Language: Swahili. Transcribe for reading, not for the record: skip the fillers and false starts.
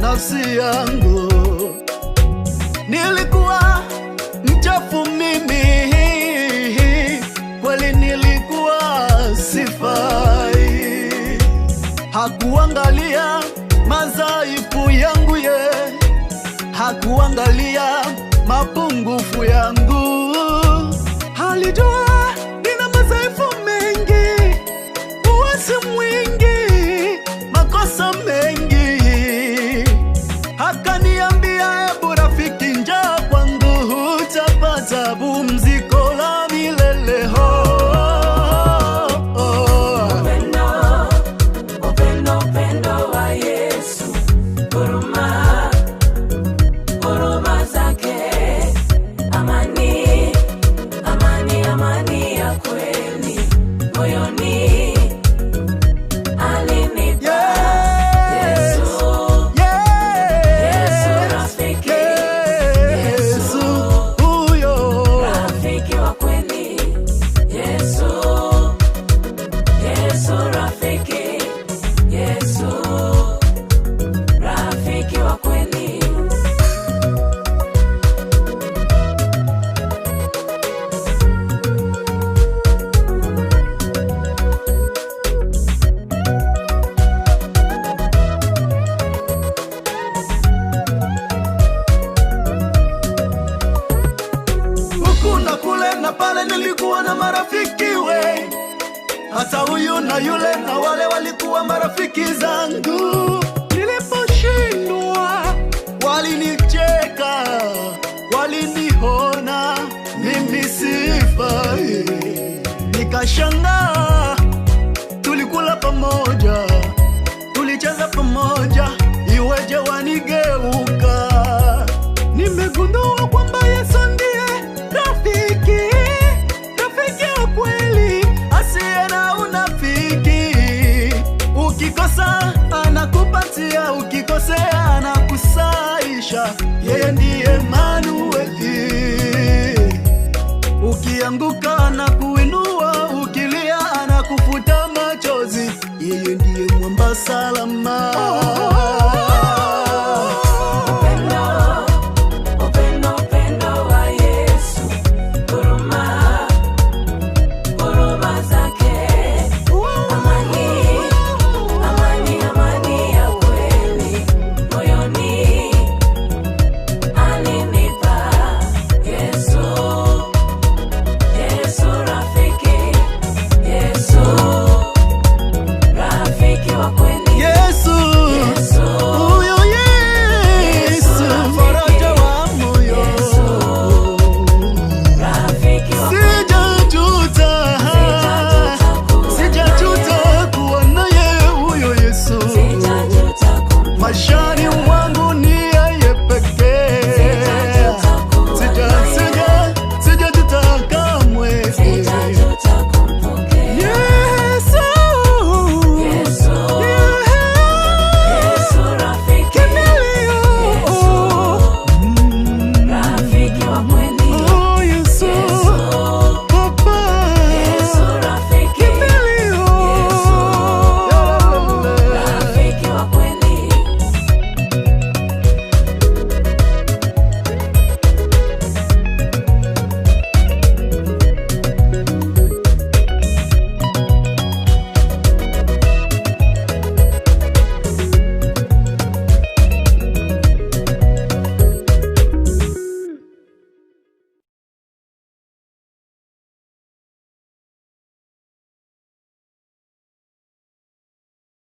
nafsi yangu. Nilikuwa mchafu mimi, kweli nilikuwa sifai. Hakuangalia madhaifu yangu hakuangalia mapungufu yangu. Alijua nina madhaifu mengi, uasi mwingi, makosa mengi. Akaniambia, ebu rafiki, njoo kwangu, utapata pumziko la milele. Upendo wa Yesu, huruma zake, amani ya kweli moyoni alinipa. Yesu rafiki, Yesu huyo rafiki wa kweli, Yesu rafiki, Yesu rafiki wa kweli. Huku na kule na pale nilikuwa na marafiki we, hata huyu na yule na wale walikuwa marafiki zangu. Niliposhindwa walinicheka, waliniona mimi sifai. Nikashangaa, tulikula pamoja, tulicheza pamoja, iweje wanigeuka? Nimegundua kwamba Yesu ndiye rafiki wa kweli, asiye na unafiki. Ukikosa anakupatia, ukikosea anakusaisha. Yeye ndiye Emanueli. Ukianguka anakuinua, ukilia anakufuta machozi. Yeye ndiye mwamba salama.